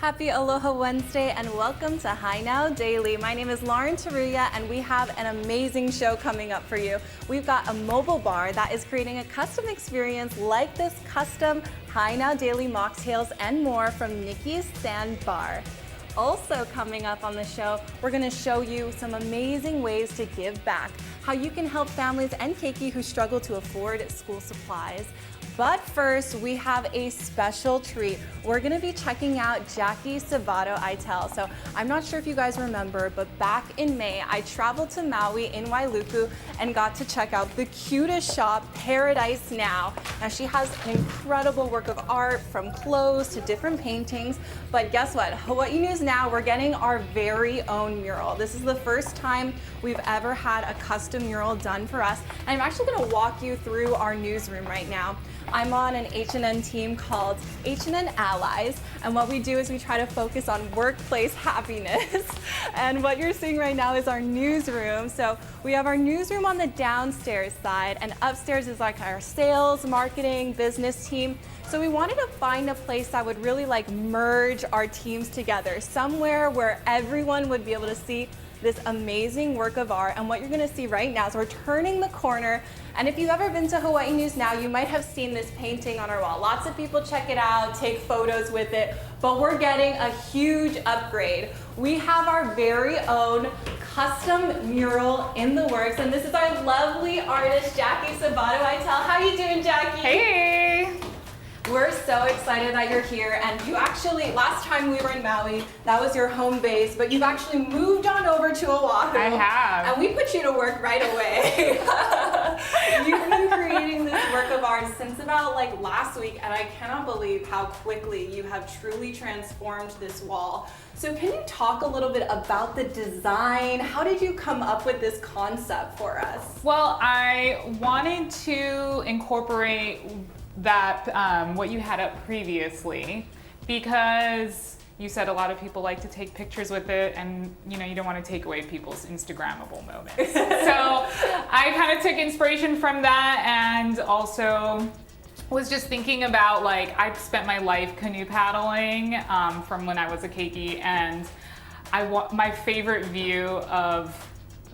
Happy Aloha Wednesday and welcome to Hi Now Daily. My name is Lauren Taruya and we have an amazing show coming up for you. We've got a mobile bar that is creating a custom experience like this custom Hi Now Daily mocktails and more from Nikki's Sandbar. Also coming up on the show, we're going to show you some amazing ways to give back, how you can help families and keiki who struggle to afford school supplies. But first, we have a special treat. We're gonna be checking out Jackie Sabato Itel. So I'm not sure if you guys remember, but back in May, I traveled to Maui in Wailuku and got to check out the cutest shop, Paradise Now. Now she has an incredible work of art from clothes to different paintings. But guess what? Hawaii News Now, we're getting our very own mural. This is the first time we've ever had a custom mural done for us. And I'm actually gonna walk you through our newsroom right now. I'm on an H&N team called H&N Allies, and what we do is we try to focus on workplace happiness. And what you're seeing right now is our newsroom. So we have our newsroom on the downstairs side, and upstairs is like our sales, marketing, business team. So we wanted to find a place that would really like merge our teams together, somewhere where everyone would be able to see this amazing work of art. And what you're gonna see right now is we're turning the corner. And if you've ever been to Hawaii News Now, you might have seen this painting on our wall. Lots of people check it out, take photos with it, but we're getting a huge upgrade. We have our very own custom mural in the works, and this is our lovely artist, Jackie Sabato Itel. How you doing, Jackie? Hey! We're so excited that you're here, and you actually, last time we were in Maui, that was your home base, but you've actually moved on over to Oahu. I have. And we put you to work right away. You've been creating this work of art since about like last week, and I cannot believe how quickly you have truly transformed this wall. So can you talk a little bit about the design? How did you come up with this concept for us? Well, I wanted to incorporate that what you had up previously, because you said a lot of people like to take pictures with it, and you don't want to take away people's Instagrammable moments. So I kind of took inspiration from that, and also was just thinking about, like, I've spent my life canoe paddling from when I was a keiki, and my favorite view of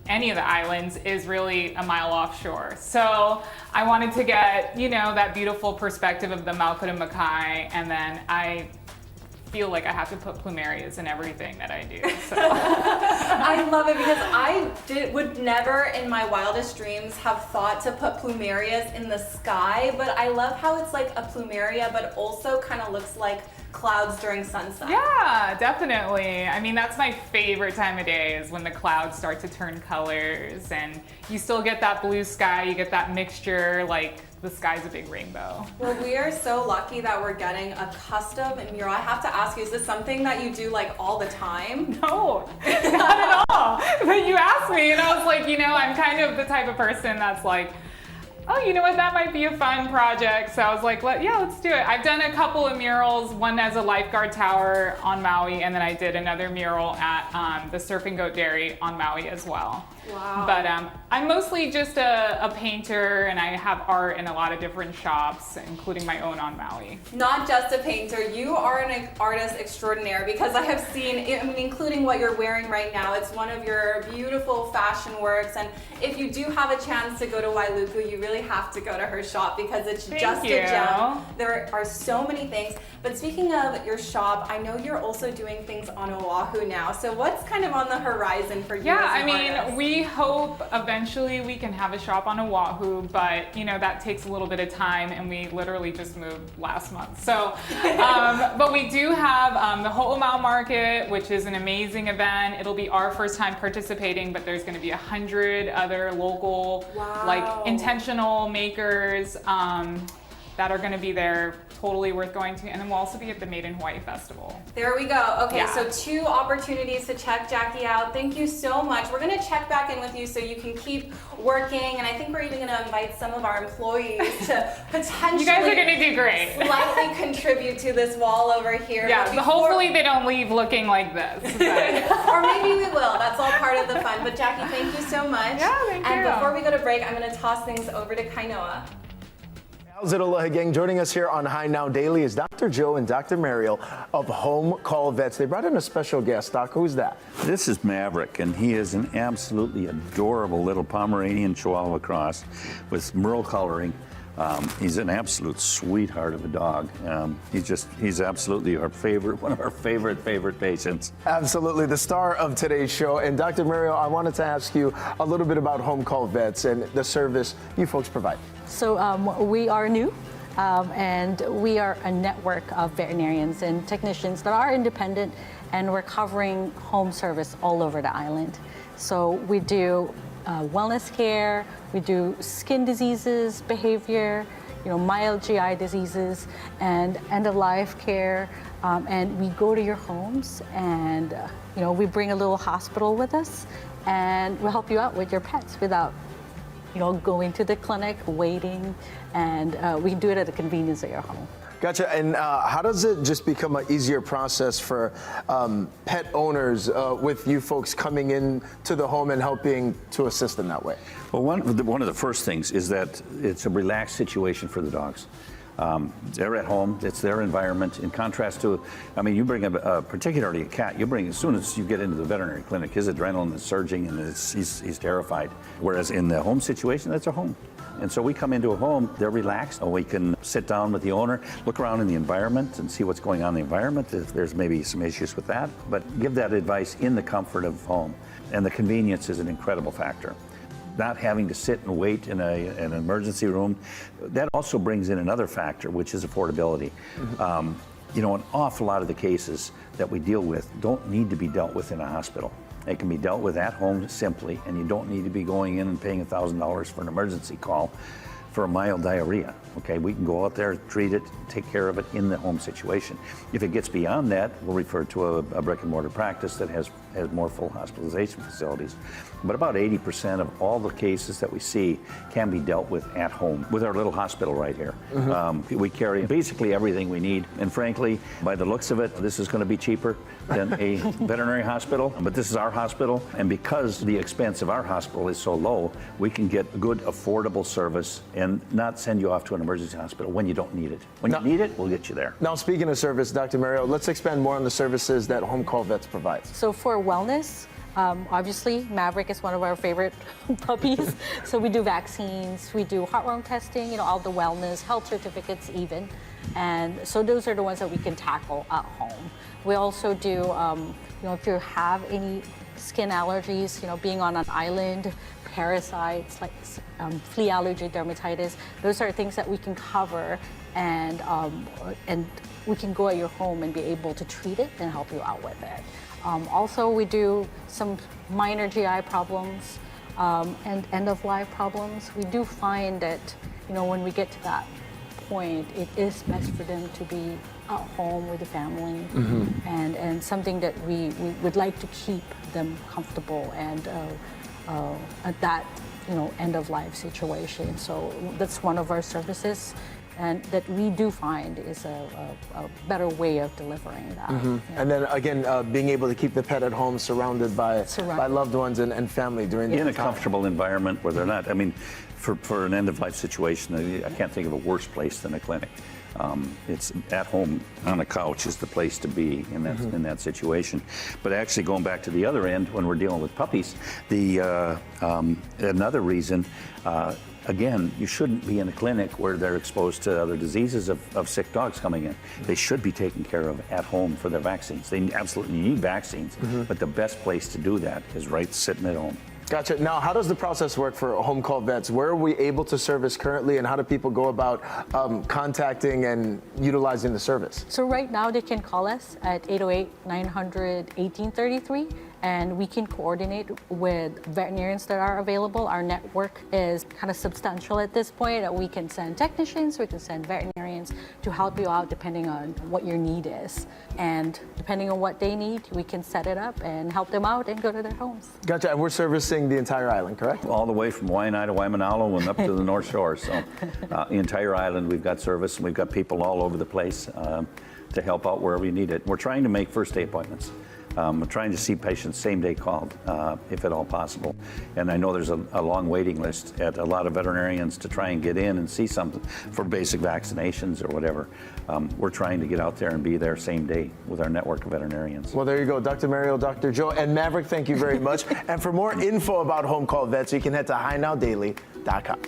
any of the islands is really a mile offshore. So I wanted to get, that beautiful perspective of the Maukota Makai, and then I feel like I have to put plumerias in everything that I do. So. I love it, because I would never in my wildest dreams have thought to put plumerias in the sky, but I love how it's like a plumeria, but also kind of looks like clouds during sunset. Yeah, definitely. I mean, that's my favorite time of day, is when the clouds start to turn colors and you still get that blue sky, you get that mixture, like the sky's a big rainbow. Well, we are so lucky that we're getting a custom mural. I have to ask you, is this something that you do like all the time? No, not at all. But you asked me and I was like, I'm kind of the type of person that's like, oh, you know what, that might be a fun project. So I was like, let's do it. I've done a couple of murals, one as a lifeguard tower on Maui, and then I did another mural at the Surfing Goat Dairy on Maui as well. Wow. But I'm mostly just a painter, and I have art in a lot of different shops, including my own on Maui. Not just a painter, you are an artist extraordinaire, because I have seen, including what you're wearing right now, it's one of your beautiful fashion works. And if you do have a chance to go to Wailuku, you really have to go to her shop, because it's just a gem. There are so many things. But speaking of your shop, I know you're also doing things on Oahu now. So what's kind of on the horizon for you as an artist? We hope eventually we can have a shop on Oahu, but that takes a little bit of time, and we literally just moved last month. So, but we do have the Ho'omau Market, which is an amazing event. It'll be our first time participating, but there's going to be 100 other local, like intentional makers that are going to be there. Totally worth going to. And then we'll also be at the Made in Hawaii Festival. There we go. Okay, yeah. So 2 opportunities to check Jackie out. Thank you so much. We're gonna check back in with you so you can keep working, and I think we're even gonna invite some of our employees to potentially— You guys are gonna do great. Slightly contribute to this wall over here. Yeah, but hopefully they don't leave looking like this. Or maybe we will. That's all part of the fun. But Jackie, thank you so much. Yeah, thank you. And before we go to break, I'm gonna toss things over to Kainoa. How's it, aloha gang? Joining us here on High Now Daily is Dr. Joe and Dr. Mariel of Home Call Vets. They brought in a special guest. Doc, who's that? This is Maverick, and he is an absolutely adorable little Pomeranian Chihuahua cross with mural coloring. He's an absolute sweetheart of a dog. He's absolutely our favorite, one of our favorite patients. Absolutely, the star of today's show. And Dr. Mariel, I wanted to ask you a little bit about Home Call Vets and the service you folks provide. So we are new, and we are a network of veterinarians and technicians that are independent, and we're covering home service all over the island. So we do wellness care, we do skin diseases, behavior, mild GI diseases, and end-of-life care. And we go to your homes, and we bring a little hospital with us, and we'll help you out with your pets without going to the clinic, waiting, and we can do it at the convenience of your home. Gotcha. And how does it just become an easier process for pet owners with you folks coming in to the home and helping to assist them that way? Well, one of the first things is that it's a relaxed situation for the dogs. They're at home, it's their environment. In contrast to, you bring particularly a cat, as soon as you get into the veterinary clinic, his adrenaline is surging and he's terrified. Whereas in the home situation, that's a home. And so we come into a home, they're relaxed. We can sit down with the owner, look around in the environment and see what's going on in the environment, if there's maybe some issues with that, but give that advice in the comfort of home. And the convenience is an incredible factor. Not having to sit and wait in an emergency room, that also brings in another factor, which is affordability. Mm-hmm. An awful lot of the cases that we deal with don't need to be dealt with in a hospital. They can be dealt with at home simply, and you don't need to be going in and paying $1,000 for an emergency call for a mild diarrhea. Okay, we can go out there, treat it, take care of it in the home situation. If it gets beyond that, we'll refer to a brick and mortar practice that has more full hospitalization facilities. But about 80% of all the cases that we see can be dealt with at home with our little hospital right here. Mm-hmm. We carry basically everything we need. And frankly, by the looks of it, this is going to be cheaper than a veterinary hospital, but this is our hospital. And because the expense of our hospital is so low, we can get good, affordable service and not send you off to an emergency hospital when you don't need it. When you need it, we'll get you there. Now, speaking of service, Dr. Mariel, let's expand more on the services that Home Call Vets provides. So for wellness, obviously, Maverick is one of our favorite puppies. So we do vaccines, we do heartworm testing, all the wellness, health certificates even. And so those are the ones that we can tackle at home. We also do, if you have any skin allergies, being on an island, parasites like flea allergy, dermatitis, those are things that we can cover, and we can go at your home and be able to treat it and help you out with it. Also, we do some minor GI problems and end-of-life problems. We do find that, when we get to that point, it is best for them to be at home with the family, mm-hmm. and something that we would like to keep them comfortable and at that end-of-life situation. So that's one of our services, and that we do find is a better way of delivering that. Mm-hmm. Yeah. And then again, being able to keep the pet at home surrounded by loved ones and family during the time. In a comfortable environment where they're not, for an end-of-life situation, I can't think of a worse place than a clinic. It's at home on a couch is the place to be in that mm-hmm. in that situation. But actually, going back to the other end, when we're dealing with puppies, another reason, again, you shouldn't be in a clinic where they're exposed to other diseases of sick dogs coming in. They should be taken care of at home for their vaccines. They absolutely need vaccines, mm-hmm. but the best place to do that is right sitting at home. Gotcha. Now, how does the process work for Home Call Vets? Where are we able to service currently, and how do people go about contacting and utilizing the service? So right now, they can call us at 808-900-1833. And we can coordinate with veterinarians that are available. Our network is kind of substantial at this point. We can send technicians, we can send veterinarians to help you out depending on what your need is. And depending on what they need, we can set it up and help them out and go to their homes. Gotcha. And we're servicing the entire island, correct? All the way from Waianae to Waimanalo and up to the North Shore. So the entire island, we've got service, and we've got people all over the place to help out wherever you need it. We're trying to make first day appointments. We're trying to see patients same day called, if at all possible. And I know there's a long waiting list at a lot of veterinarians to try and get in and see something for basic vaccinations or whatever. We're trying to get out there and be there same day with our network of veterinarians. Well, there you go, Dr. Mario, Dr. Joe, and Maverick, thank you very much. And for more info about home call vets, you can head to HiNowDaily.com.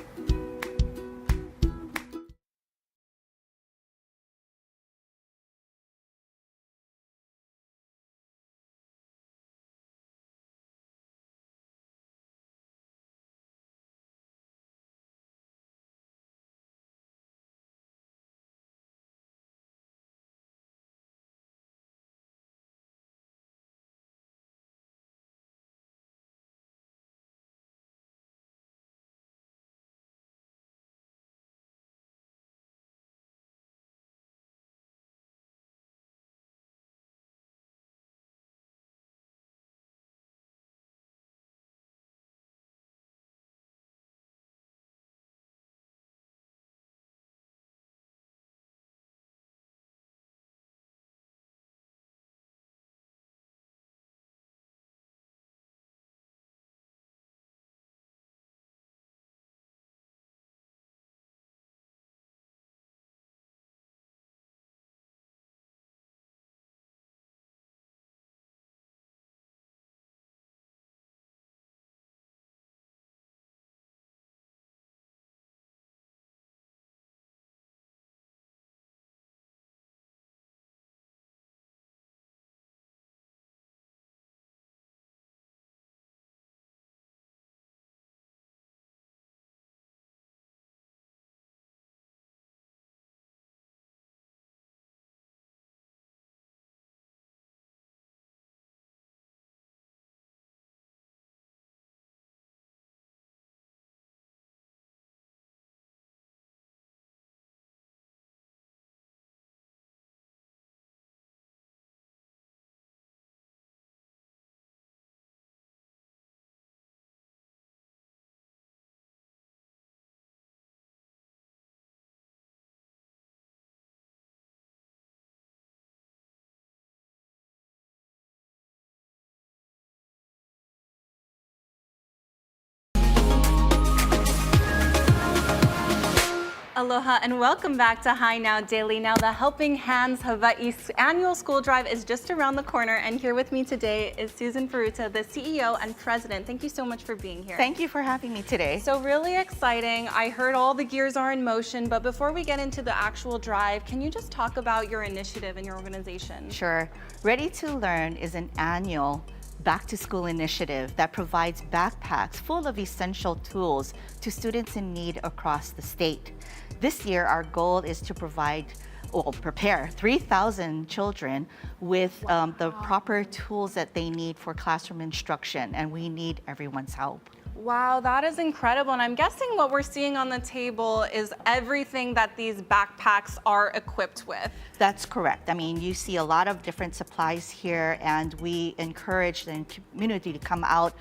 Aloha and welcome back to Hi Now Daily. Now the Helping Hands Hawaii annual school drive is just around the corner, and here with me today is Susan Peruta, the CEO and President. Thank you so much for being here. Thank you for having me today. So really exciting. I heard all the gears are in motion, but before we get into the actual drive, can you just talk about your initiative and your organization? Sure. Ready to Learn is an annual back-to-school initiative that provides backpacks full of essential tools to students in need across the state. This year, our goal is to prepare 3,000 children with the proper tools that they need for classroom instruction, and we need everyone's help. Wow, that is incredible. And I'm guessing what we're seeing on the table is everything that these backpacks are equipped with. That's correct. I mean, you see a lot of different supplies here, and we encourage the community to come out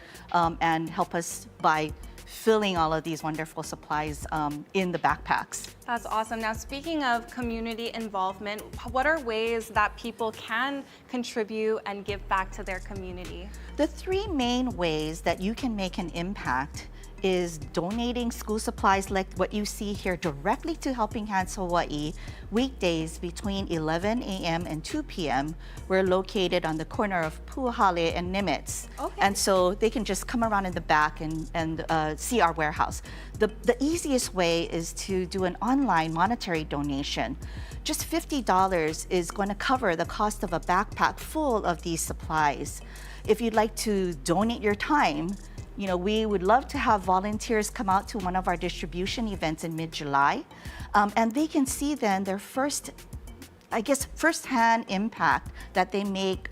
and help us by filling all of these wonderful supplies in the backpacks. That's awesome. Now, speaking of community involvement, what are ways that people can contribute and give back to their community? The three main ways that you can make an impact is donating school supplies like what you see here directly to Helping Hands Hawaii, weekdays between 11 a.m. and 2 p.m. We're located on the corner of Puahale and Nimitz. Okay. And so they can just come around in the back and see our warehouse. The easiest way is to do an online monetary donation. Just $50 is going to cover the cost of a backpack full of these supplies. If you'd like to donate your time, you know, we would love to have volunteers come out to one of our distribution events in mid-July, and they can see then their first-hand impact that they make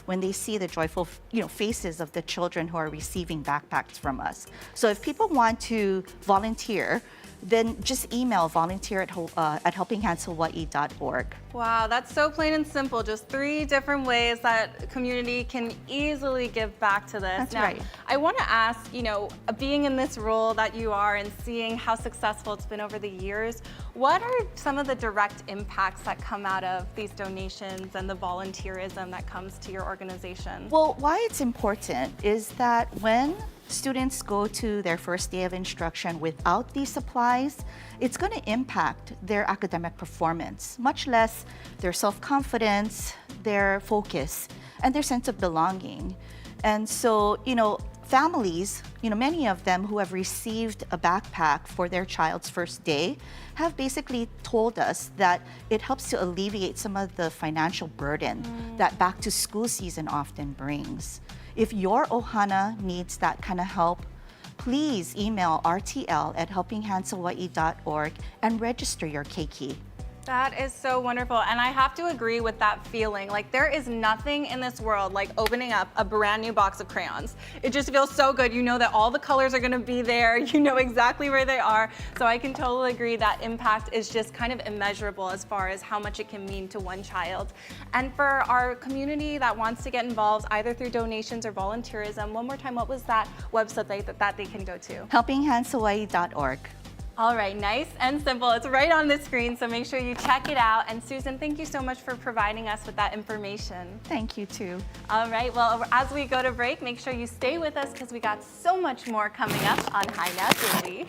when they see the joyful, faces of the children who are receiving backpacks from us. So if people want to volunteer, then just email volunteer at helpinghandshawaii.org. Wow, that's so plain and simple. Just 3 different ways that community can easily give back to this. That's now, right. I want to ask, being in this role that you are and seeing how successful it's been over the years, what are some of the direct impacts that come out of these donations and the volunteerism that comes to your organization? Well, why it's important is that when students go to their first day of instruction without these supplies, it's going to impact their academic performance, much less their self-confidence, their focus, and their sense of belonging. And so, families, many of them who have received a backpack for their child's first day have basically told us that it helps to alleviate some of the financial burden that back to school season often brings. If your ohana needs that kind of help, please email rtl@helpinghandshawaii.org and register your keiki. That is so wonderful. And I have to agree with that feeling. Like, there is nothing in this world like opening up a brand new box of crayons. It just feels so good. You know that all the colors are going to be there. You know exactly where they are. So I can totally agree that impact is just kind of immeasurable as far as how much it can mean to one child. And for our community that wants to get involved either through donations or volunteerism, one more time, what was that website that they can go to? helpinghandshawaii.org. All right, nice and simple. It's right on the screen, so make sure you check it out. And Susan, thank you so much for providing us with that information. Thank you too. All right, well, as we go to break, make sure you stay with us because we got so much more coming up on High Now Daily.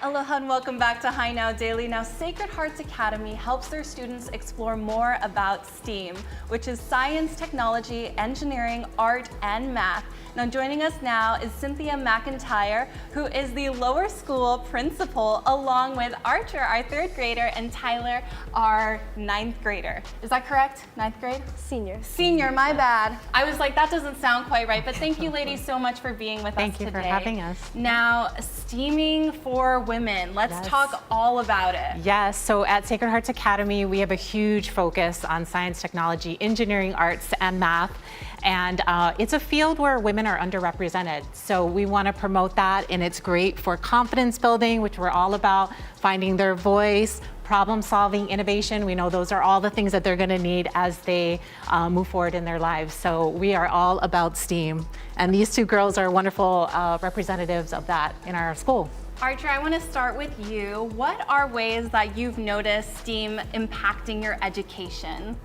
Aloha and welcome back to High Now Daily. Now, Sacred Hearts Academy helps their students explore more about STEAM, which is science, technology, engineering, art, and math. Now, joining us now is Cynthia McIntyre, who is the lower school principal, along with Archer, our 3rd grader, and Tyler, our 9th grader. Is that correct? 9th grade? Senior. Senior, my bad. I was like, that doesn't sound quite right, but thank you ladies so much for being with us today. Thank you for having us. Now, STEAMing for women. Let's talk all about it. Yes, so at Sacred Hearts Academy, we have a huge focus on science, technology, engineering, arts, and math. And it's a field where women are underrepresented. So we want to promote that, and it's great for confidence building, which we're all about, finding their voice, problem solving, innovation. We know those are all the things that they're going to need as they move forward in their lives. So we are all about STEAM. And these 2 girls are wonderful representatives of that in our school. Archer, I want to start with you. What are ways that you've noticed STEAM impacting your education?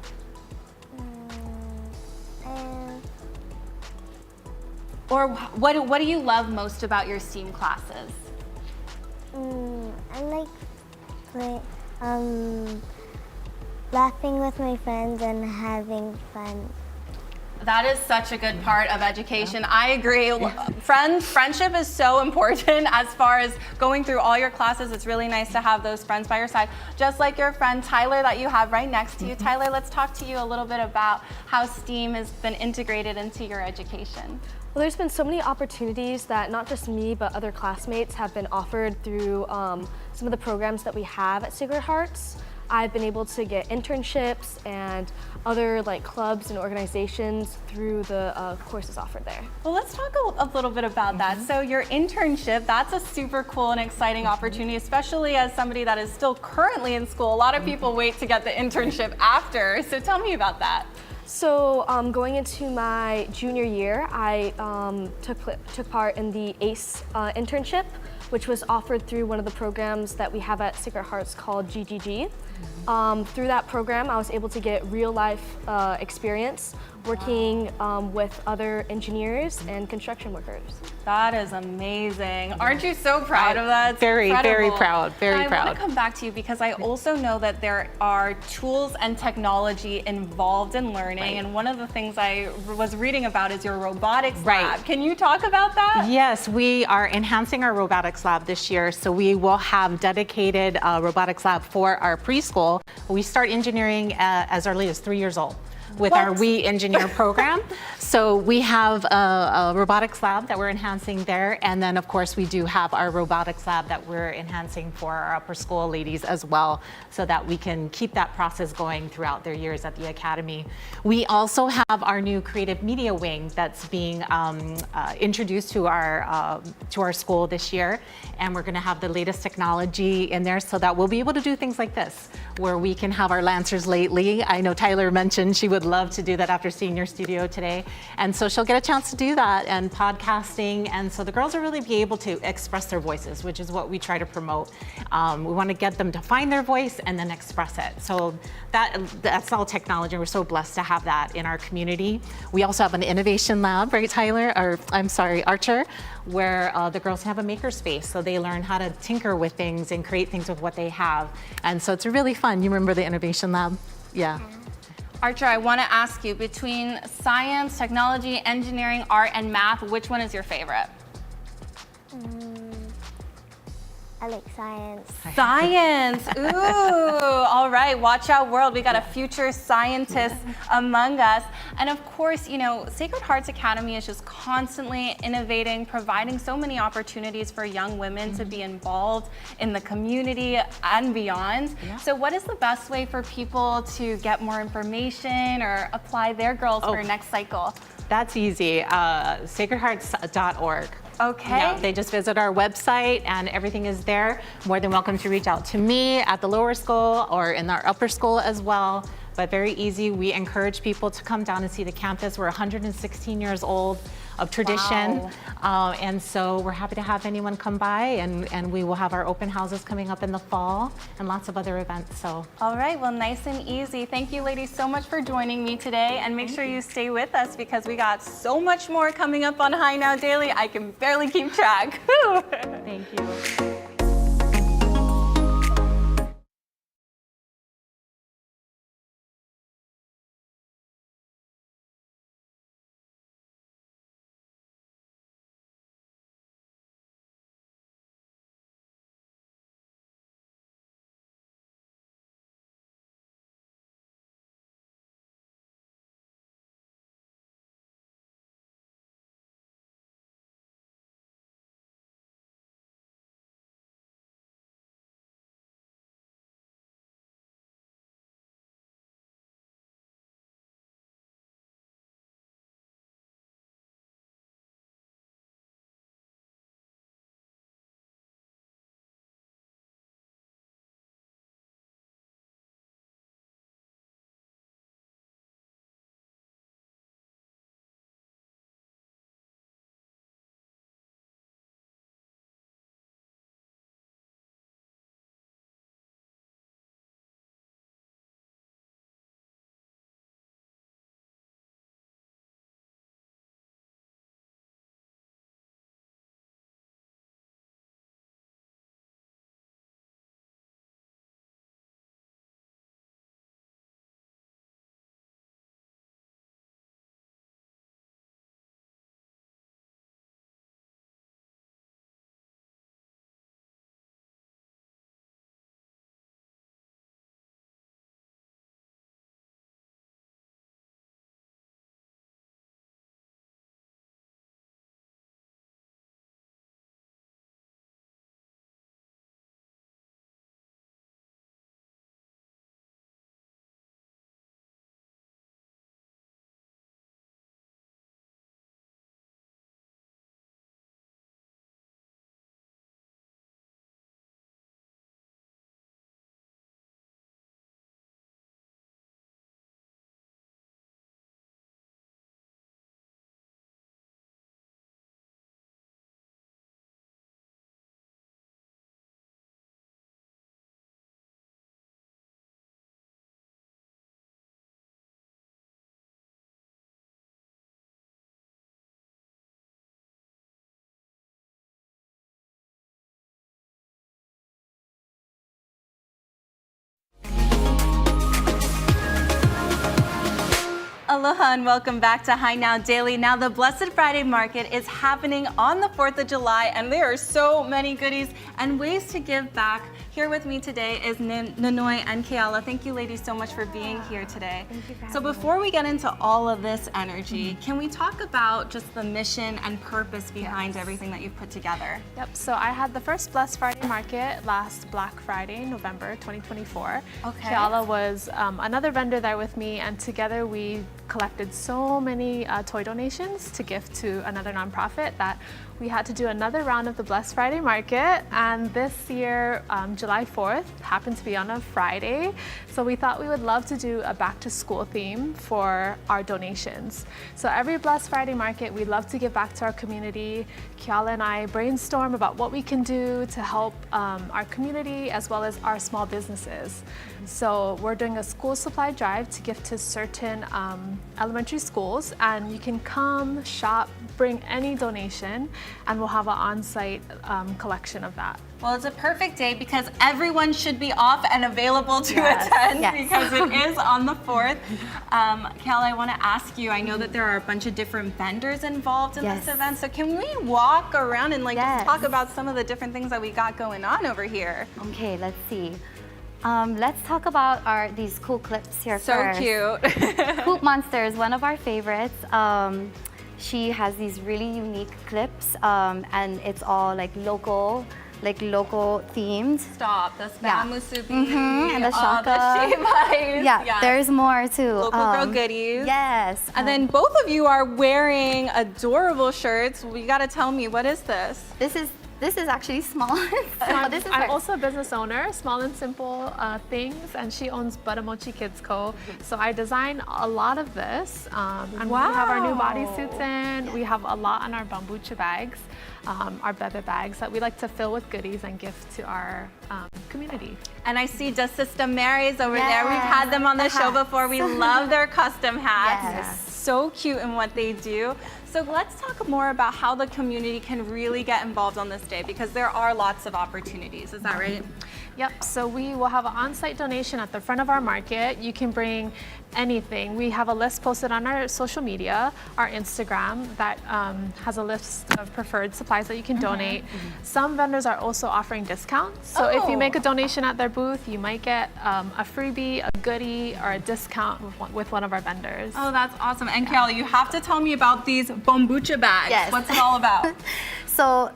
Or what do you love most about your STEAM classes? I like laughing with my friends and having fun. That is such a good part of education. I agree. Friendship is so important as far as going through all your classes. It's really nice to have those friends by your side. Just like your friend Tyler that you have right next to you. Tyler, let's talk to you a little bit about how STEAM has been integrated into your education. Well, there's been so many opportunities that not just me, but other classmates have been offered through some of the programs that we have at Sacred Hearts. I've been able to get internships and other clubs and organizations through the courses offered there. Well, let's talk a little bit about that. So your internship, that's a super cool and exciting opportunity, especially as somebody that is still currently in school. A lot of people wait to get the internship after. So tell me about that. So going into my junior year, I took part in the ACE internship, which was offered through one of the programs that we have at Sacred Hearts called GGG. Through that program, I was able to get real life experience working with other engineers and construction workers. That is amazing. Aren't you so proud of that? It's Very, very incredible. proud, very I proud. want to come back to you because I also know that there are tools and technology involved in learning, and one of the things I was reading about is your robotics lab. Can you talk about that? Yes, we are enhancing our robotics lab this year, so we will have dedicated robotics lab for our preschool. We start engineering as early as 3 years old with our We Engineer program. So we have a robotics lab that we're enhancing there. And then of course we do have our robotics lab that we're enhancing for our upper school ladies as well, so that we can keep that process going throughout their years at the academy. We also have our new creative media wing that's being introduced to our school this year. And we're gonna have the latest technology in there so that we'll be able to do things like this, where we can have our Lancers lately. I know Tyler mentioned she would love to do that after seeing your studio today. And so she'll get a chance to do that, and podcasting. And so the girls will really be able to express their voices, which is what we try to promote. We want to get them to find their voice and then express it. So that's all technology. We're so blessed to have that in our community. We also have an innovation lab, right, Tyler? Or I'm sorry, Archer, where the girls have a maker space. So they learn how to tinker with things and create things with what they have. And so it's really fun. You remember the innovation lab? Yeah. Archer, I want to ask you, between science, technology, engineering, art, and math, which one is your favorite? I like science. Science, ooh, all right, watch out world. We got a future scientist among us. And of course, you know, Sacred Hearts Academy is just constantly innovating, providing so many opportunities for young women to be involved in the community and beyond. So what is the best way for people to get more information or apply their girls for next cycle? That's easy, sacredhearts.org. Okay. Yeah, they just visit our website and everything is there. More than welcome to reach out to me at the lower school or in our upper school as well. But very easy. We encourage people to come down and see the campus. We're 116 years old of tradition. Wow. And so we're happy to have anyone come by, and we will have our open houses coming up in the fall and lots of other events. So. All right, well, nice and easy. Thank you ladies so much for joining me today, and make sure you stay with us because we got so much more coming up on High Now Daily. I can barely keep track. Thank you. Aloha and welcome back to High Now Daily. Now the Blessed Friday Market is happening on the 4th of July and there are so many goodies and ways to give back. Here with me today is Nanoy and Keala. Thank you ladies so much for being here today. Thank you for So before we get into all of this energy, can we talk about just the mission and purpose behind everything that you've put together? Yep, so I had the first Blessed Friday Market last Black Friday, November 2024. Okay. Keala was another vendor there with me, and together we collected so many toy donations to gift to another nonprofit that we had to do another round of the Blessed Friday Market, and this year, July 4th, happened to be on a Friday, so we thought we would love to do a back to school theme for our donations. So every Blessed Friday Market, we love to give back to our community. Keala and I brainstorm about what we can do to help our community as well as our small businesses. So we're doing a school supply drive to gift to certain elementary schools, and you can come, shop, bring any donation, and we'll have an on-site collection of that. Well, it's a perfect day because everyone should be off and available to attend because it is on the 4th. Cal, I want to ask you, I know that there are a bunch of different vendors involved in this event, so can we walk around and just talk about some of the different things that we got going on over here? Okay, let's see. Let's talk about these cool clips here first. So cute. Poop Monster is one of our favorites. She has these really unique clips, and it's all local themed. Stop, the spam musubi, and the shaka. The shimais. Yeah, there's more too. Local girl goodies. Yes. And then both of you are wearing adorable shirts. You gotta tell me, what is this? This is actually small. I'm also a business owner, Small and Simple Things, and she owns Butamochi Kids Co. So I design a lot of this, and we have our new bodysuits in. We have a lot on our bambucha bags, our bebe bags that we like to fill with goodies and gift to our community. And I see the Sister Mary's over there. We've had them on the show before. We love their custom hats. Yes. So cute in what they do. So let's talk more about how the community can really get involved on this day because there are lots of opportunities. Is that right? Yep, so we will have an on-site donation at the front of our market. You can bring anything. We have a list posted on our social media, our Instagram, that has a list of preferred supplies that you can donate. Some vendors are also offering discounts. So if you make a donation at their booth, you might get a freebie, a goodie, or a discount with one of our vendors. Oh, that's awesome. And Kelly, you have to tell me about these bambucha bags. Yes. What's it all about? So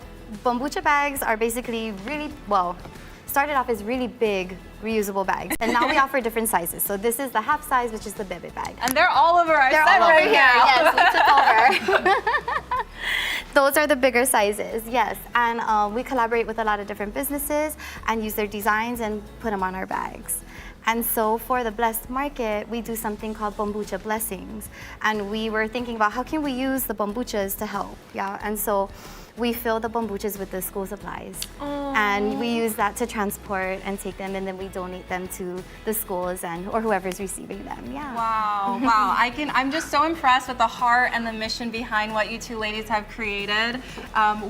bambucha bags are basically started off as really big reusable bags, and now we offer different sizes. So this is the half size, which is the bebe bag. And they're all over our They're set all over right here. now. Yes, we took over. Those are the bigger sizes, yes. And we collaborate with a lot of different businesses and use their designs and put them on our bags. And so for the Blessed Market, we do something called Bambucha Blessings. And we were thinking about how can we use the bambuchas to help, And so we fill the bambuchas with the school supplies. And we use that to transport and take them, and then we donate them to the schools or whoever's receiving them, Wow, wow. I'm just so impressed with the heart and the mission behind what you two ladies have created.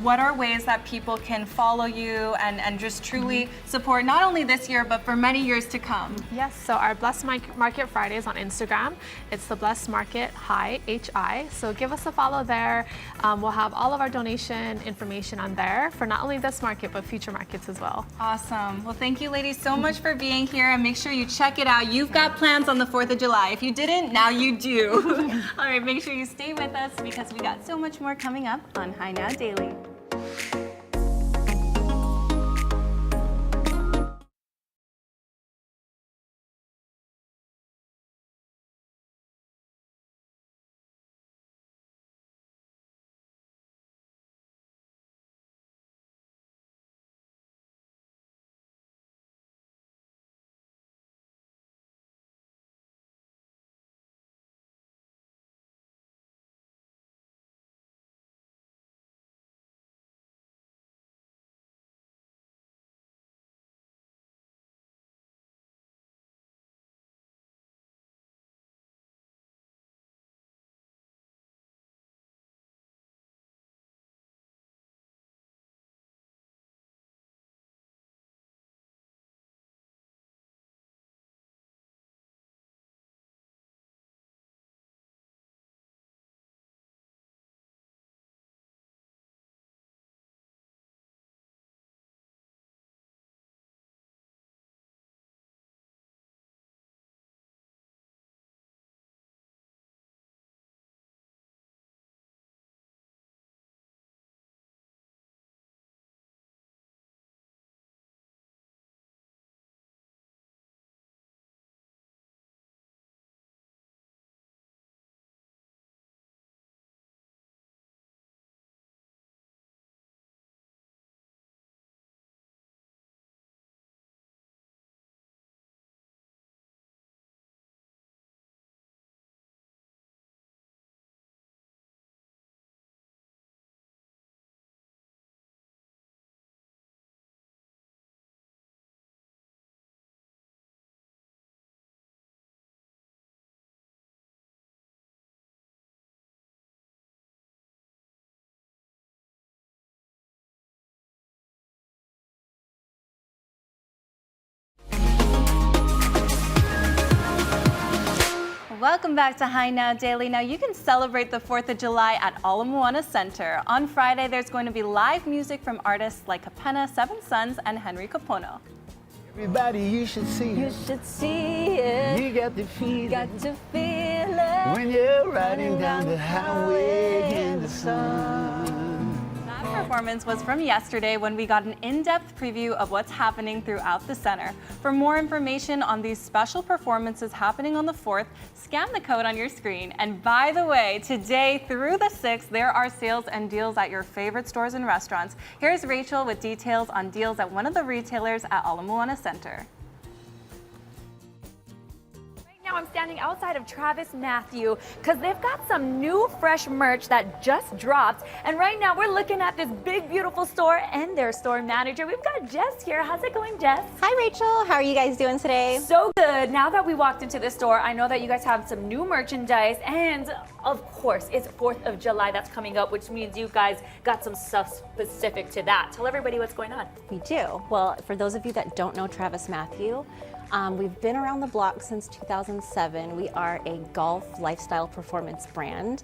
What are ways that people can follow you and just truly support not only this year, but for many years to come? Yes, so our Blessed Market Fridays on Instagram. It's the Blessed Market Hi, H-I. So give us a follow there. We'll have all of our donation information on there for not only this market, but future markets as well. Awesome. Well, thank you ladies so much for being here, and make sure you check it out. You've got plans on the 4th of July. If you didn't, now you do. All right, make sure you stay with us because we got so much more coming up on High Now Daily. welcome back to High Now Daily. Now you can celebrate the 4th of July at Moana Center. On Friday, there's going to be live music from artists like Kapena, Seven Sons, and Henry Kapono. Everybody, you should see it. You should see it. You got to feel Got it. to feel it. When you're riding down the highway in the sun. That performance was from yesterday when we got an in-depth preview of what's happening throughout the center. For more information on these special performances happening on the 4th, scan the code on your screen. And by the way, today through the 6th, there are sales and deals at your favorite stores and restaurants. Here's Rachel with details on deals at one of the retailers at Moana Center. Now I'm standing outside of Travis Matthew because they've got some new fresh merch that just dropped. And right now we're looking at this big, beautiful store and their store manager. We've got Jess here. How's it going, Jess? Hi, Rachel. How are you guys doing today? So good. Now that we walked into the store, I know that you guys have some new merchandise. And of course, it's 4th of July that's coming up, which means you guys got some stuff specific to that. Tell everybody what's going on. We do. Well, for those of you that don't know Travis Matthew, we've been around the block since 2007. We are a golf lifestyle performance brand.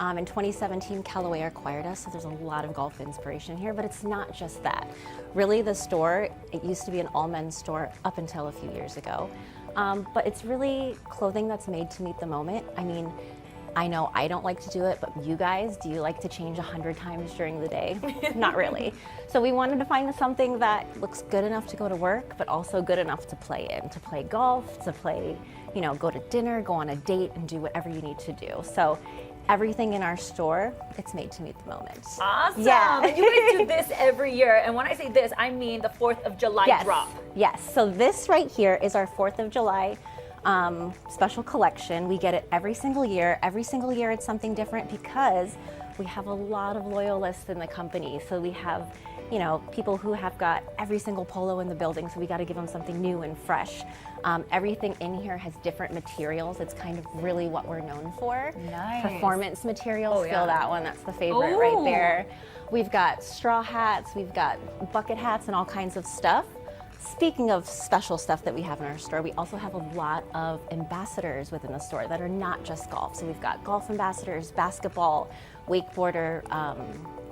In 2017, Callaway acquired us, so there's a lot of golf inspiration here, but it's not just that. Really, the store, it used to be an all-men's store up until a few years ago, but it's really clothing that's made to meet the moment. I mean, I know I don't like to do it, but you guys, do you like to change 100 times during the day? Not really. So we wanted to find something that looks good enough to go to work, but also good enough to play in, to play golf, to play, you know, go to dinner, go on a date, and do whatever you need to do. So everything in our store, it's made to meet the moment. Awesome. Yeah. And you guys do this every year. And when I say this, I mean the 4th of July drop. Yes. So this right here is our 4th of July special collection. We get it every single year. Every single year it's something different because we have a lot of loyalists in the company. So we have, you know, people who have got every single polo in the building, so we got to give them something new and fresh. Everything in here has different materials. It's kind of really what we're known for. Nice. Performance materials. Oh, yeah. Feel that one. That's the favorite right there. We've got straw hats, we've got bucket hats and all kinds of stuff. Speaking of special stuff that we have in our store, we also have a lot of ambassadors within the store that are not just golf. So we've got golf ambassadors, basketball, wakeboarder,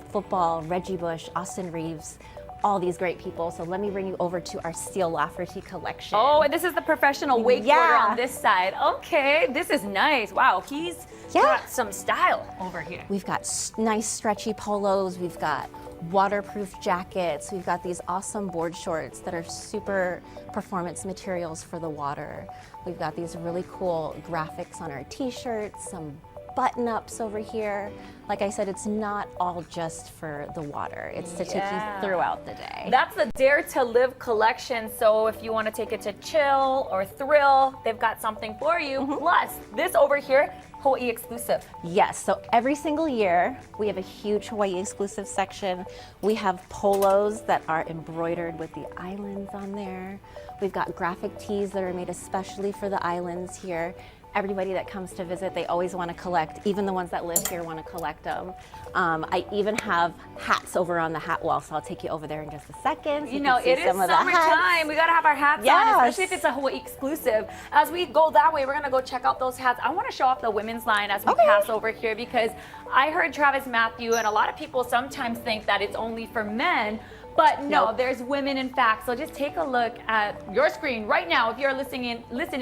football, Reggie Bush, Austin Reeves, all these great people. So let me bring you over to our Steel Lafferty collection. Oh, and this is the professional wakeboarder on this side. Okay, this is nice. Wow, he's got some style over here. We've got nice stretchy polos. We've got waterproof jackets. We've got these awesome board shorts that are super performance materials for the water. We've got these really cool graphics on our t-shirts, some button-ups over here. Like I said, it's not all just for the water. It's to take you throughout the day. That's the Dare to Live collection. So if you want to take it to chill or thrill, they've got something for you. Plus, this over here, Hawaii exclusive. Yes, so every single year we have a huge Hawaii exclusive section. We have polos that are embroidered with the islands on there. We've got graphic tees that are made especially for the islands here. Everybody that comes to visit, they always want to collect. Even the ones that live here want to collect them. I even have hats over on the hat wall, so I'll take you over there in just a second. So you know, it is summertime. We got to have our hats on, especially if it's a Hawaii exclusive. As we go that way, we're going to go check out those hats. I want to show off the women's line as we pass over here because I heard Travis Matthew, and a lot of people sometimes think that it's only for men. But no, there's women in fact. So just take a look at your screen right now if you're listening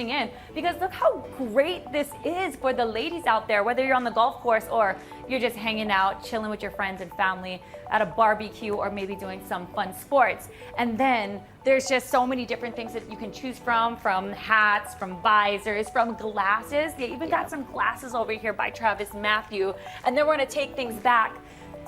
in, because look how great this is for the ladies out there, whether you're on the golf course or you're just hanging out, chilling with your friends and family at a barbecue or maybe doing some fun sports. And then there's just so many different things that you can choose from hats, from visors, from glasses. They even got some glasses over here by Travis Matthew. And then we're gonna take things back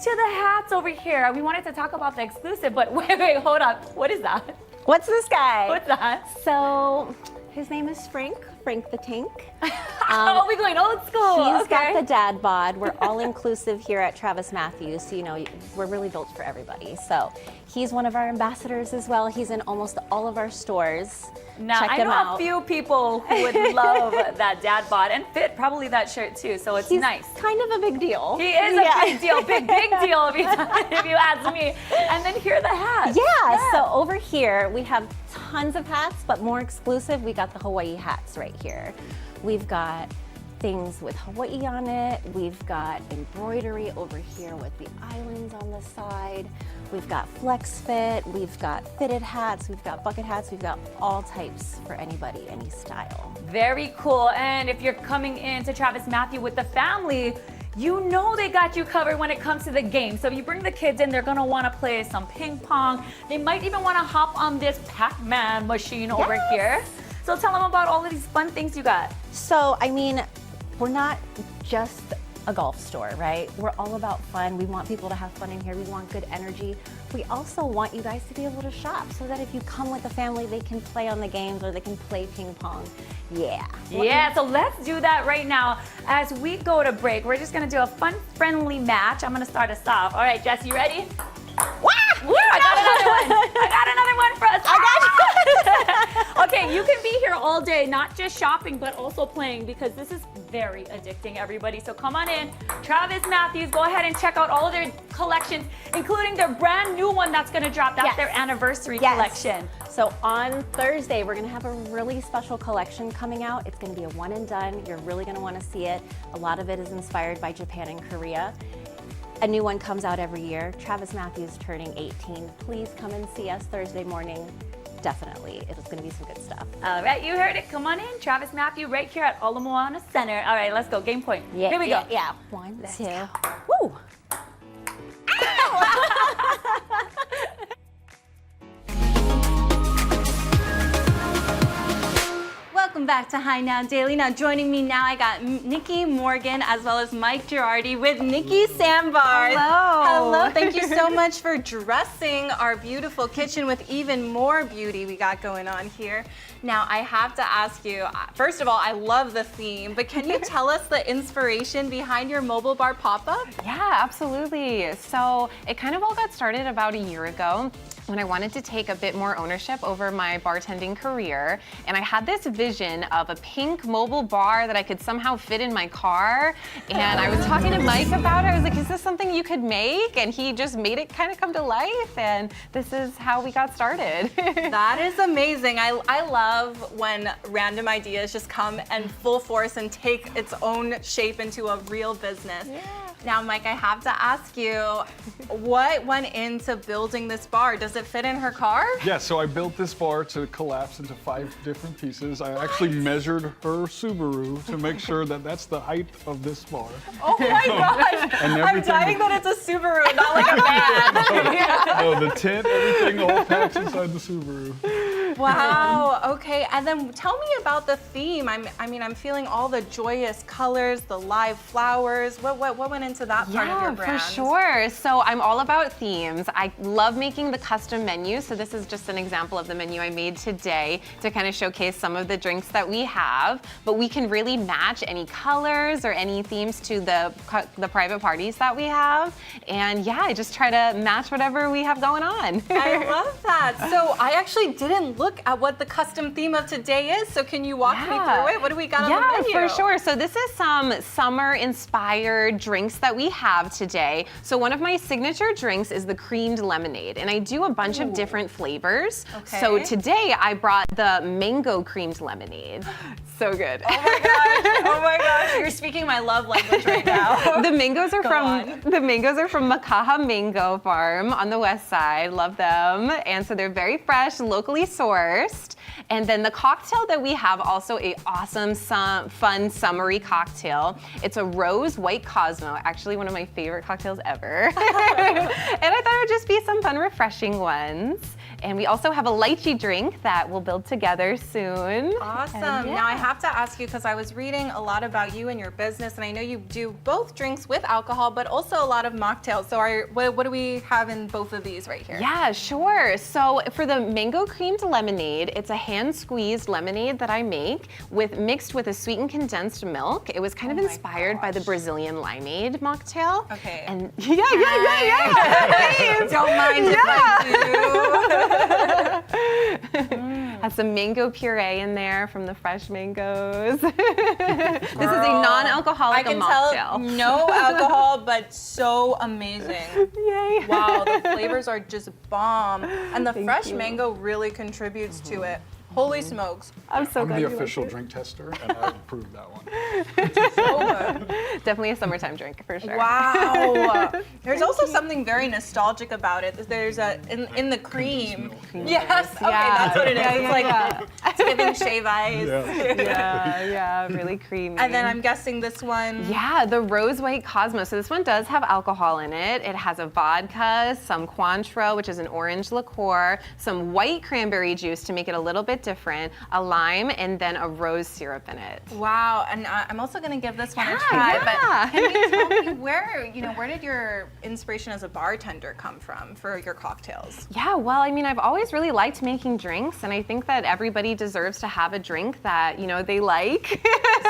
to the hats over here. We wanted to talk about the exclusive, but wait, hold up. What is that? What's this guy? What's that? So his name is Frank the Tank. Oh, we're going old school. He's got the dad bod. We're all inclusive here at Travis Matthews, so you know, we're really built for everybody. So he's one of our ambassadors as well. He's in almost all of our stores. Now, Check I him know out. a few people who would love that dad bod and fit probably that shirt too, so it's nice. Kind of a big deal. He is a big deal, big deal if you ask me. And then here are the hats. Yeah, so over here we have tons of hats, but more exclusive, we got the Hawaii hats right here. We've got things with Hawaii on it. We've got embroidery over here with the islands on the side. We've got flex fit, we've got fitted hats, we've got bucket hats, we've got all types for anybody, any style. Very cool. And if you're coming into Travis Matthew with the family, you know they got you covered when it comes to the game. So if you bring the kids in, they're gonna wanna play some ping pong. They might even wanna hop on this Pac-Man machine over here. So tell them about all of these fun things you got. So, I mean, we're not just a golf store, right? We're all about fun. We want people to have fun in here. We want good energy. We also want you guys to be able to shop so that if you come with the family, they can play on the games or they can play ping pong. Yeah. Yeah, so let's do that right now. As we go to break, we're just gonna do a fun, friendly match. I'm gonna start us off. All right, Jess, you ready? Woo! I got another one. I got another one for us. Okay, you can be here all day, not just shopping, but also playing, because this is very addicting, everybody. So come on in. Travis Matthews, go ahead and check out all of their collections, including their brand new one that's going to drop. That's their anniversary collection. So on Thursday, we're going to have a really special collection coming out. It's going to be a one and done. You're really going to want to see it. A lot of it is inspired by Japan and Korea. A new one comes out every year. Travis Matthews turning 18. Please come and see us Thursday morning. Definitely, it's going to be some good stuff. All right, you heard it. Come on in. Travis Matthew right here at Moana Center. All right, let's go. Game point. Yeah, here we go. Yeah, 1, 2. Woo! Welcome back to High Now Daily. Now joining me now, I got Nikki Morgan as well as Mike Girardi with Nikki Sandbar. Hello. Hello. Thank you so much for dressing our beautiful kitchen with even more beauty we got going on here. Now I have to ask you, first of all, I love the theme, but can you tell us the inspiration behind your mobile bar pop-up? Yeah, absolutely. So it kind of all got started about a year ago when I wanted to take a bit more ownership over my bartending career. And I had this vision of a pink mobile bar that I could somehow fit in my car. And I was talking to Mike about it. I was like, is this something you could make? And he just made it kind of come to life. And this is how we got started. That is amazing. I love when random ideas just come and full force and take its own shape into a real business. Yeah. Now, Mike, I have to ask you, what went into building this bar? Does it fit in her car? Yeah, so I built this bar to collapse into 5 different pieces. I actually measured her Subaru to make sure that that's the height of this bar. Oh my gosh! I'm dying that it's a Subaru, not like a van. No, the tint, everything all packs inside the Subaru. Wow, okay, and then tell me about the theme. I'm feeling all the joyous colors, the live flowers. What went into that part of your brand? Yeah, for sure. So I'm all about themes. I love making the custom menu. So this is just an example of the menu I made today to kind of showcase some of the drinks that we have. But we can really match any colors or any themes to the private parties that we have. And yeah, I just try to match whatever we have going on. I love that. So I actually didn't look at what the custom theme of today is. So can you walk me through it? What do we got on the menu? Yeah, for sure. So this is some summer-inspired drinks that we have today. So one of my signature drinks is the creamed lemonade, and I do a bunch of different flavors. Okay. So today I brought the mango creamed lemonade. So good. Oh my gosh! Oh my gosh! You're speaking my love language right now. The mangoes are from Makaha Mango Farm on the west side. Love them, and so they're very fresh, locally sourced. And then the cocktail that we have, also a awesome, fun, summery cocktail. It's a rose white Cosmo, actually one of my favorite cocktails ever. And I thought it would just be some fun, refreshing ones. And we also have a lychee drink that we'll build together soon. Awesome. Now I have to ask you, because I was reading a lot about you and your business, and I know you do both drinks with alcohol, but also a lot of mocktails. So what do we have in both of these right here? Yeah, sure. So for the mango creamed lemonade, it's a hand-squeezed lemonade that I make mixed with a sweetened condensed milk. It was kind of inspired by the Brazilian limeade mocktail. Okay. And yeah. Don't mind if I do. Has some mango puree in there from the fresh mangoes. This is a non-alcoholic mocktail. I can tell no alcohol, but so amazing. Yay. Wow, the flavors are just bomb. And the fresh mango really contributes to it. Holy smokes. I'm so I'm glad the you liked official it. drink tester, and I approved that one. Definitely a summertime drink for sure. Wow. There's also something very nostalgic about it. There's in the cream. Yes. Okay, that's what it is. It's like it's giving shave ice. Yeah, really creamy. And then I'm guessing this one. Yeah, the Rose White Cosmo. So this one does have alcohol in it. It has a vodka, some Cointreau, which is an orange liqueur, some white cranberry juice to make it a little bit different, a lime, and then a rose syrup in it. Wow, and I'm also gonna give this one a try. But can you tell me where did your inspiration as a bartender come from for your cocktails? Yeah, well, I mean, I've always really liked making drinks, and I think that everybody deserves to have a drink that, they like.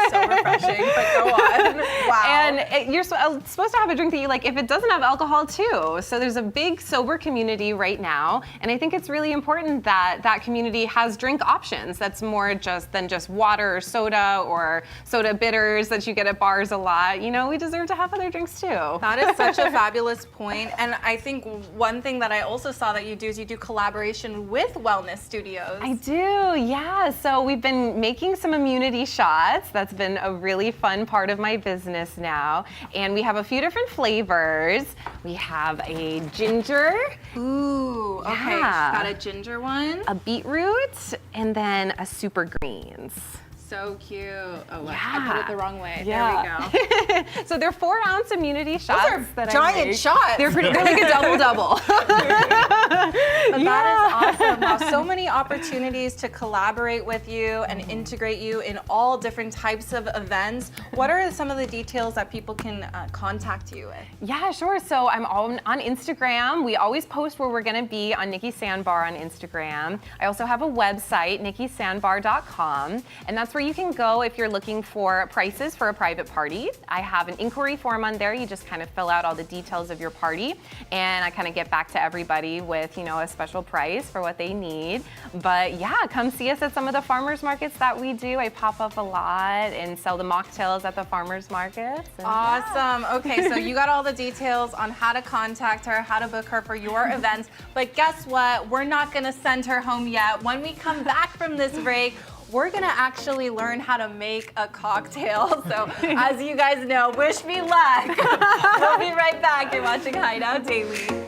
So refreshing, but go on. Wow. And you're supposed to have a drink that you like if it doesn't have alcohol too. So there's a big sober community right now, and I think it's really important that that community has drink options that's more than just water or soda bitters that you get at bars a lot. We deserve to have other drinks too. That is such a fabulous point. And I think one thing that I also saw that you do is you do collaboration with wellness studios. I do, yeah. So we've been making some immunity shots. That's been a really fun part of my business now. And we have a few different flavors. We have a ginger. Ooh, okay. Yeah. Got a ginger one. A beetroot, and then a super greens. So cute. Oh, Yeah. I put it the wrong way. Yeah. There we go. So they're 4-ounce immunity shots. Those are that giant I make. shots. They're like a double-double. But that is awesome. Wow, so many opportunities to collaborate with you and integrate you in all different types of events. What are some of the details that people can contact you with? Yeah, sure. So I'm on Instagram. We always post where we're going to be on Nikki Sandbar on Instagram. I also have a website, nikkisandbar.com, and that's where you can go if you're looking for prices for a private party. I have an inquiry form on there. You just kind of fill out all the details of your party, and I kind of get back to everybody with, a special price for what they need. But yeah, come see us at some of the farmers markets that we do. I pop up a lot and sell the mocktails at the farmers markets. Awesome. Okay, so you got all the details on how to contact her, how to book her for your events. But guess what? We're not going to send her home yet. When we come back from this break, we're gonna actually learn how to make a cocktail. So as you guys know, wish me luck. We'll be right back. You're watching Hideout Daily.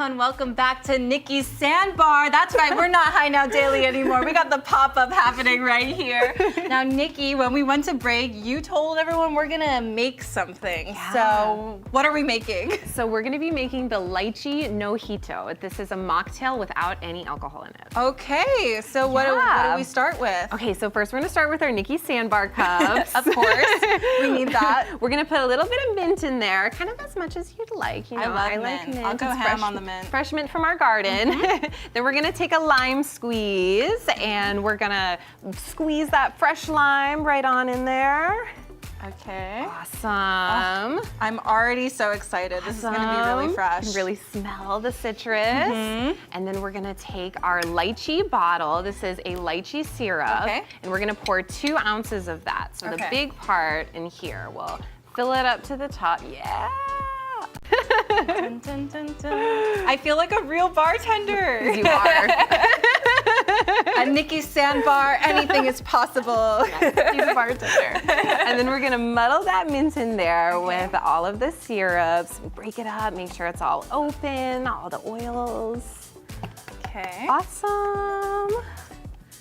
and welcome back to Nikki's Sandbar. That's right, we're not High Now Daily anymore. We got the pop-up happening right here. Now, Nikki, when we went to break, you told everyone we're gonna make something. Yeah. So, what are we making? So we're gonna be making the lychee nojito. This is a mocktail without any alcohol in it. Okay, so what do we start with? Okay, so first we're gonna start with our Nikki Sandbar cups. Of course, we need that. We're gonna put a little bit of mint in there, kind of as much as you'd like. You know, I love like mint. I'll go It's ham on the mint. Fresh mint from our garden. Then we're gonna take a lime squeeze and we're gonna squeeze that fresh lime right on in there. Okay. Awesome. Oh, I'm already so excited. This is gonna be really fresh. You can really smell the citrus. And then we're gonna take our lychee bottle. This is a lychee syrup. Okay. And we're gonna pour 2 ounces of that. So the big part in here, we'll fill it up to the top. Yeah. Dun, dun, dun, dun. I feel like a real bartender. You are. At Nikki's Sandbar, anything is possible. She's a bartender. And then we're gonna muddle that mint in there with all of the syrups. Break it up, make sure it's all open, all the oils. Okay. Awesome.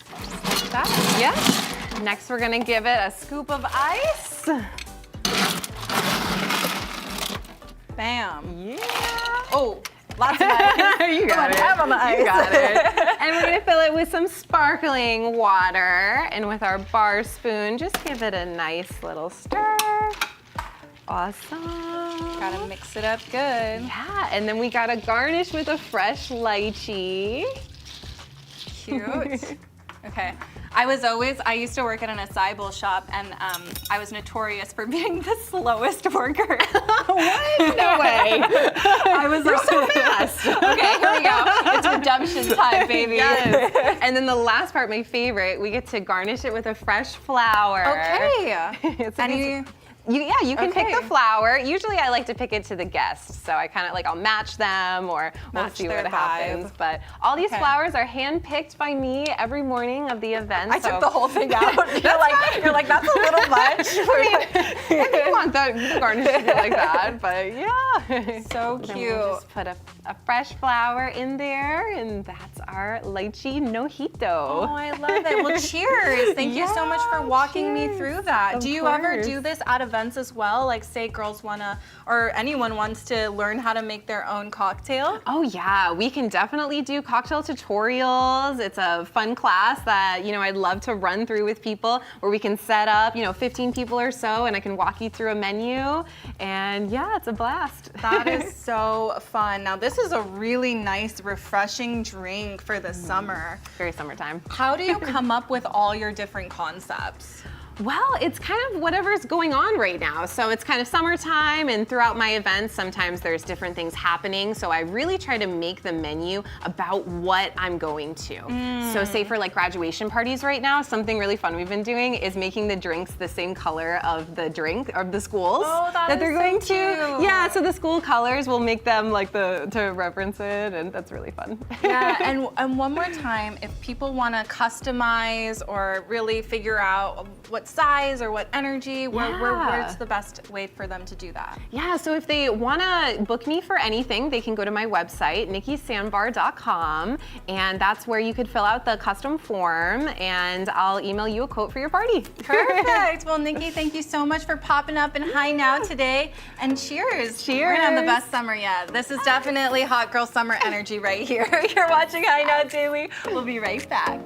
Just like that. Yep. Next, we're gonna give it a scoop of ice. Bam. Yeah. Oh, lots of ice. You got it. Have on the ice. You got it. And we're gonna fill it with some sparkling water. And with our bar spoon, just give it a nice little stir. Awesome. Gotta mix it up good. Yeah, and then we gotta garnish with a fresh lychee. Cute. Okay. I used to work at an acai bowl shop, and I was notorious for being the slowest worker. What? No way. You're so fast. Okay, here we go. It's redemption time, baby. Yes. And then the last part, my favorite, we get to garnish it with a fresh flower. Okay. You can pick the flower. Usually I like to pick it to the guests, so I kind of I'll match them or we'll see what happens. But all these flowers are hand-picked by me every morning of the event. I took the whole thing out. You're like, that's a little much. If you want the garnish to be like that, but yeah. So Then cute. we'll just put a fresh flower in there, and that's our lychee nojito. Oh, I love it. Well, cheers. Thank you so much for walking me through that. Do you ever do this at events as well? Like, say girls wanna, or anyone wants to learn how to make their own cocktail? Oh yeah, we can definitely do cocktail tutorials. It's a fun class that, I'd love to run through with people where we can set up, 15 people or so, and I can walk you through a menu. And yeah, it's a blast. That is so fun. Now, this is a really nice, refreshing drink for the summer. Very summertime. How do you come up with all your different concepts? Well, it's kind of whatever's going on right now. So it's kind of summertime, and throughout my events, sometimes there's different things happening. So I really try to make the menu about what I'm going to. So say for graduation parties right now, something really fun we've been doing is making the drinks the same color of the drink of the schools that they're going to. Yeah, so the school colors will make them to reference it, and that's really fun. Yeah, and one more time, if people want to customize or really figure out what size or what energy, where's the best way for them to do that? Yeah, so if they want to book me for anything, they can go to my website, nikkisandbar.com, and that's where you could fill out the custom form, and I'll email you a quote for your party. Perfect. Well, Nikki, thank you so much for popping up in High Now today, and cheers. Cheers. We're gonna have the best summer yet. This is definitely hot girl summer energy right here. You're watching High Now Daily. We'll be right back.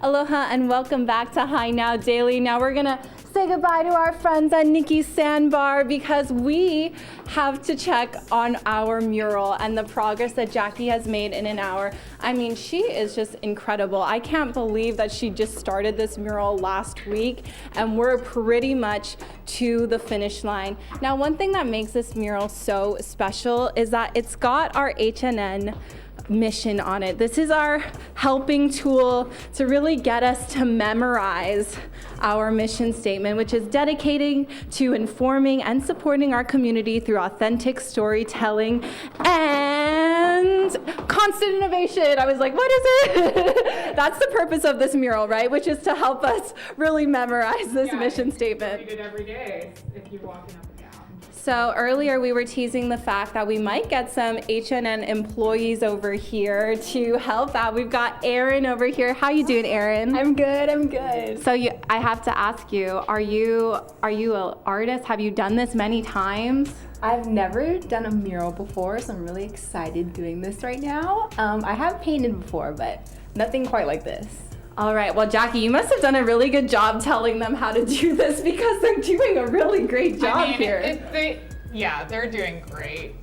Aloha and welcome back to Hi Now Daily. Now we're gonna say goodbye to our friends at Nikki's Sandbar because we have to check on our mural and the progress that Jackie has made in an hour. I mean, she is just incredible. I can't believe that she just started this mural last week and we're pretty much to the finish line. Now, one thing that makes this mural so special is that it's got our H&N mission on it. This is our helping tool to really get us to memorize our mission statement, which is dedicating to informing and supporting our community through authentic storytelling and constant innovation. I was like, what is it? That's the purpose of this mural, right? Which is to help us really memorize this mission statement. Read it every day if you're walking up and down. So earlier we were teasing the fact that we might get some H&N employees over here to help out. We've got Erin over here. How you doing, Erin? I'm good. So I have to ask you, are you an artist? Have you done this many times? I've never done a mural before, so I'm really excited doing this right now. I have painted before, but nothing quite like this. All right, well, Jackie, you must have done a really good job telling them how to do this because they're doing a really great job here. They're doing great.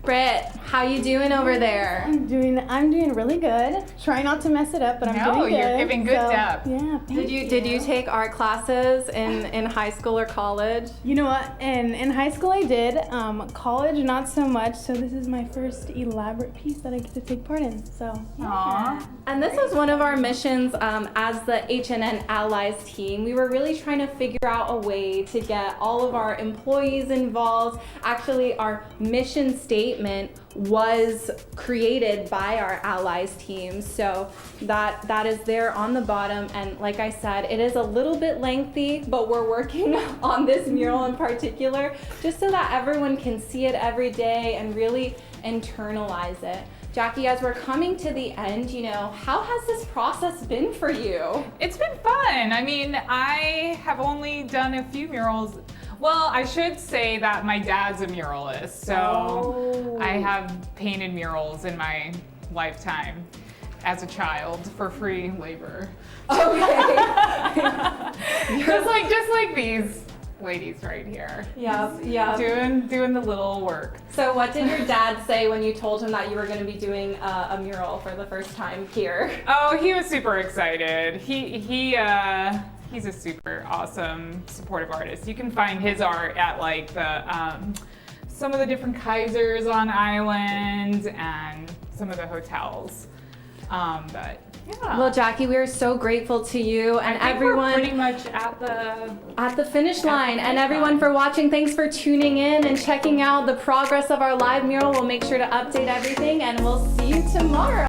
Britt, how you doing over there? I'm doing really good. Try not to mess it up, but I'm doing good. You're giving good depth. Yeah, Did you take art classes in high school or college? You know what? In high school I did. College not so much. So this is my first elaborate piece that I get to take part in. So. Aww. And this was one of our missions as the H&N Allies team. We were really trying to figure out a way to get all of our employees involved. Actually, our mission statement was created by our Allies team. So that is there on the bottom. And like I said, it is a little bit lengthy, but we're working on this mural in particular, just so that everyone can see it every day and really internalize it. Jackie, as we're coming to the end, how has this process been for you? It's been fun. I mean, I have only done a few murals. Well, I should say that my dad's a muralist, so I have painted murals in my lifetime as a child for free labor. Okay. just like these ladies right here. Yeah. Doing the little work. So what did your dad say when you told him that you were going to be doing a mural for the first time here? Oh, he was super excited. He's a super awesome, supportive artist. You can find his art at like some of the different Kaisers on island and some of the hotels. But yeah. Well, Jackie, we are so grateful to you and everyone. We're pretty much at the finish line. And everyone for watching, thanks for tuning in and checking out the progress of our live mural. We'll make sure to update everything and we'll see you tomorrow.